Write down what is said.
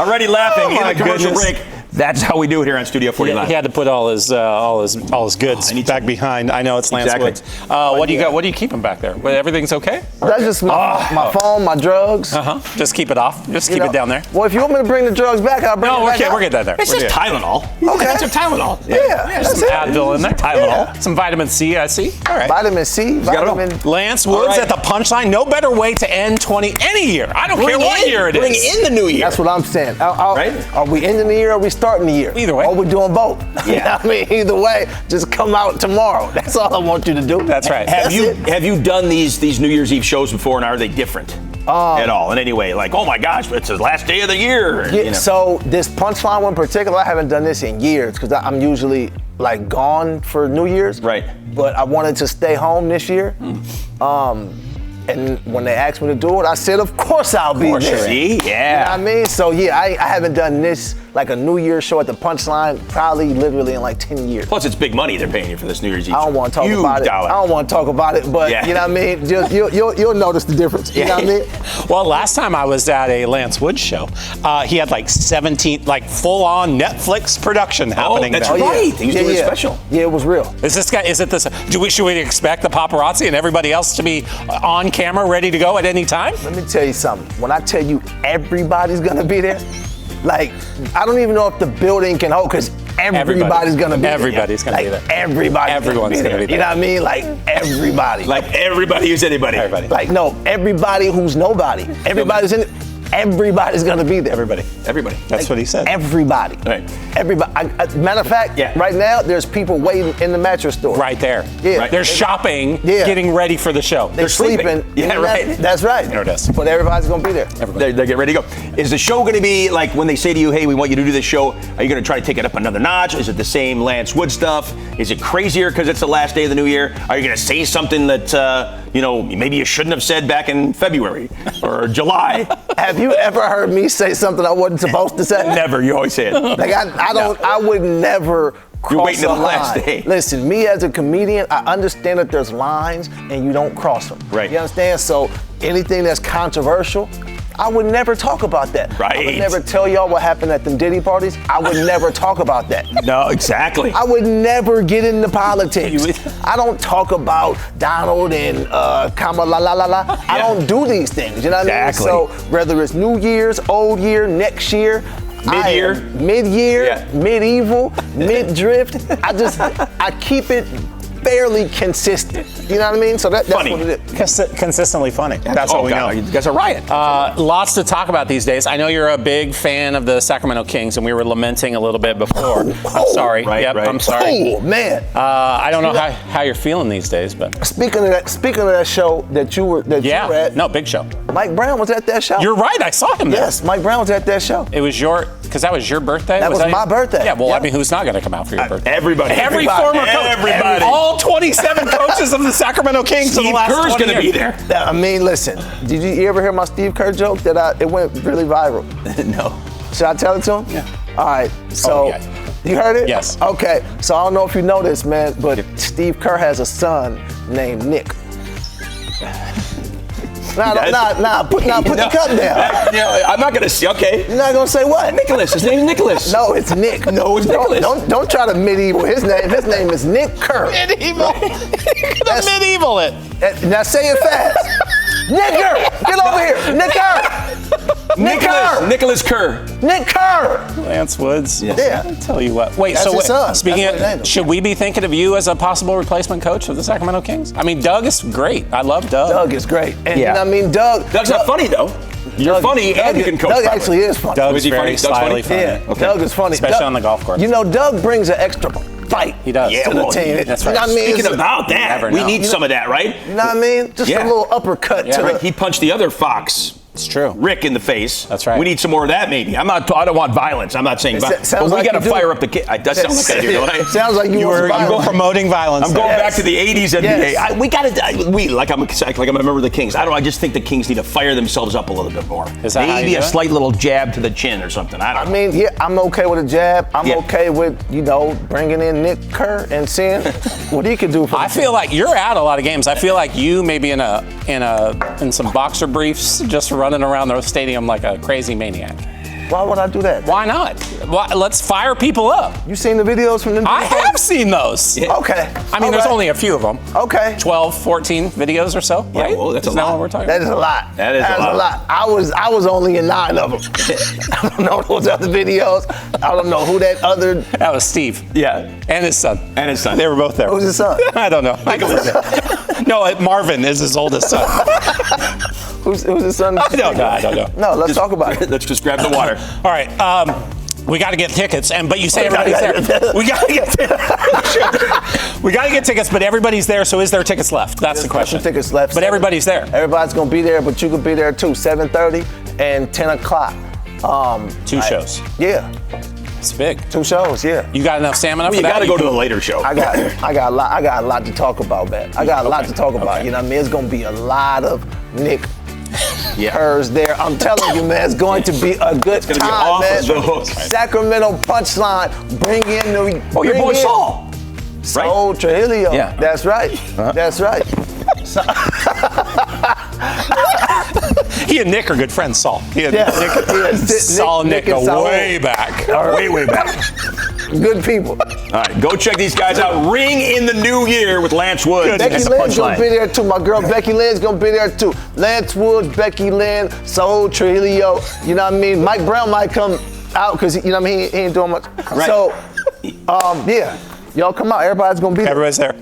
already laughing in my a commercial goodness. break. That's how we do it here on Studio 40 Live. He had to put all his goods back behind. I know it's Lance Woods. What do you got? What are you keeping back there? Everything's okay? That's just my phone, my drugs. Just keep it off. Just keep it down there. Well, if you want me to bring the drugs back, I'll bring it back. No, we're getting there. It's just Tylenol. Okay. That's some Tylenol. Yeah. Some Advil in there. Tylenol. Yeah. Some vitamin C, I see. All right. Vitamin C, vitamin. Lance Woods at the punchline. No better way to end any year. I don't care what year it is. Bring in the new year. That's what I'm saying. Right? Are we ending the year or are we starting the year? Either way. Or we doing both? Yeah. I mean, either way, just come out tomorrow. That's all I want you to do. That's right. Have you done these New Year's Eve shows before, and are they different at all in any way? Like, oh my gosh, it's the last day of the year. Yeah, so this punchline one in particular, I haven't done this in years because I'm usually like gone for New Year's. Right. But I wanted to stay home this year. And when they asked me to do it, I said, of course I'll be there. See? Yeah. You know what I mean? So yeah, I haven't done this, like a New Year's show at the punchline, probably literally in like 10 years. Plus, it's big money they're paying you for this New Year's Eve. I don't want to talk Huge about it. dollar. I don't want to talk about it, but you know what I mean? You'll notice the difference. You know what I mean? Well, last time I was at a Lance Woods show, he had like 17, like full-on Netflix production happening. That's there. right. He was doing a special. Yeah, it was real. Is it this? Should we expect the paparazzi and everybody else to be on camera, ready to go at any time? Let me tell you something. When I tell you everybody's gonna be there, like I don't even know if the building can hold because everybody's gonna be there. Everybody's gonna be there. Everyone's gonna be there. You know what I mean? Like everybody. Like everybody who's anybody. Everybody. Like no, everybody who's nobody. Everybody's in it. Everybody's gonna be there. Everybody. That's what he said. Everybody. Right. Everybody. Matter of fact, right now there's people waiting in the mattress store. Right there. Yeah. Right. They're shopping, Yeah. getting ready for the show. They're sleeping. Yeah, right. That's right. There it is. But everybody's gonna be there. They're getting ready to go. Is the show going to be like when they say to you, hey, we want you to do this show, are you going to try to take it up another notch? Is it the same Lance Woods stuff? Is it crazier because it's the last day of the new year? Are you going to say something that, maybe you shouldn't have said back in February or July? Have you ever heard me say something I wasn't supposed to say? Never. You always say it. Like I would never cross You're waiting a till the last line. day. Listen, me as a comedian, I understand that there's lines and you don't cross them. Right. You understand? So anything that's controversial, I would never talk about that. Right. I would never tell y'all what happened at them Diddy parties. I would never talk about that. No, exactly. I would never get into politics. I don't talk about Donald and Kamala. I don't do these things. You know what I mean? So whether it's New Year's, Old Year, next year, mid-year, medieval, mid-drift, I keep it fairly consistent. You know what I mean? So that's what it is. Consistently funny. That's what we know. You guys are riot. Lots to talk about these days. I know you're a big fan of the Sacramento Kings, and we were lamenting a little bit before. I'm sorry. Right. I'm sorry. Oh man. I don't know how you're feeling these days, but speaking of that show that you were at. No, big show. Mike Brown was at that show. You're right. I saw him there. Yes, Mike Brown was at that show. It was because that was your birthday. That was my birthday. Yeah. Well, I mean, who's not going to come out for your birthday? Everybody. Every former coach. Everybody. All 27 coaches of the Sacramento Kings. Steve Kerr's going to be there. I mean, listen. Did you ever hear my Steve Kerr joke that it went really viral? No. Should I tell it to him? Yeah. All right. So you heard it? Yes. Okay. So I don't know if you know this, man, but Steve Kerr has a son named Nick. Nah, put the cup down. I'm not going to say, okay. You're not going to say what? Nicholas. His name's Nicholas. No, it's Nick. No, it's Nicholas. Don't try to medieval his name. His name is Nick Kerr. Medieval. That's medieval it. Now say it fast. Nick Kerr. Get over here. Nick Kerr. Nicholas Kerr. Nick Kerr. Lance Woods. Yes. Yeah. I'll tell you what. Wait, That's his son. Speaking That's what his name of, is. should we be thinking of you as a possible replacement coach of the Sacramento Kings? I mean, Doug is great. I love Doug. Doug is great. And you know what I mean? Doug's not funny, though. You're funny and you can coach. Doug actually is funny. Doug's he very funny? slyly funny. Yeah, Okay. Doug is funny. Especially on the golf course. You know, Doug brings an extra fight. He does. Yeah, to the team. That's You right. know what I mean? Speaking about that, never we know. need some of that, right? You know what I mean? Just a little uppercut to the... He punched the other Fox. It's true. Rick in the face. That's right. We need some more of that, maybe. I don't want violence. I'm not saying violence. sounds But we like got to you do. fire up the kid. It does sound like I do, don't I? Sounds like you were You're promoting violence. I'm going there. back to the 80s NBA. Yes. I'm a member of the Kings. I just think the Kings need to fire themselves up a little bit more. Is that how you maybe do a it? slight little jab to the chin or something. I don't know. I mean, I'm okay with a jab. I'm okay with, bringing in Nick Kerr and seeing what he can do for I the feel like you're at a lot of games. I feel like you maybe in some boxer briefs, just running around the stadium like a crazy maniac. Why would I do that? Why not? Let's fire people up. You seen the videos from them? I have seen those. Yeah. Okay. I mean, there's only a few of them. Okay. 12, 14 videos or so, right? Well, that's a Isn't that lot. what we're talking That is about? a lot. That's a lot. I was only in 9 of them. I don't know those other videos. I don't know who that other. That was Steve. Yeah. And his son. And his son. They were both there. Who's his son? I don't know. No, Marvin is his oldest son. Who's his son? I don't know. No, let's talk about it. Let's just grab the water. All right. We got to get tickets, but you say everybody's there. We got to get we got to get tickets, but everybody's there. So is there tickets left? That's the question. Tickets left. But everybody's there. Everybody's gonna be there, but you could be there too. 7:30 and 10 o'clock. 2 shows. Yeah, It's big. 2 shows. Yeah. You got enough stamina for You that? got to go to the later show. I got a lot to talk about, man. I got a lot to talk about. You know what I mean? It's gonna be a lot of Nick. Hers there. I'm telling you, man, it's going to be a good gonna be time, off man. of the hook. Sacramento punchline. Bring in the. Oh, your boy Saul. Saul Trujillo. Yeah. That's right. That's right. He and Nick are good friends, Saul. He and Yeah. Saul and Nick and go Saul. way back. Way back. Good people. All right, go check these guys out. Ring in the new year with Lance Woods. Becky That's the Lynn's gonna punchline. be there too. My girl Becky Lynn's gonna be there too. Lance Woods, Becky Lynn, Saul Trujillo. You know what I mean? Mike Brown might come out because you know what I mean. He ain't doing much. Right. So, yeah, y'all come out. Everybody's gonna be there. Everybody's there.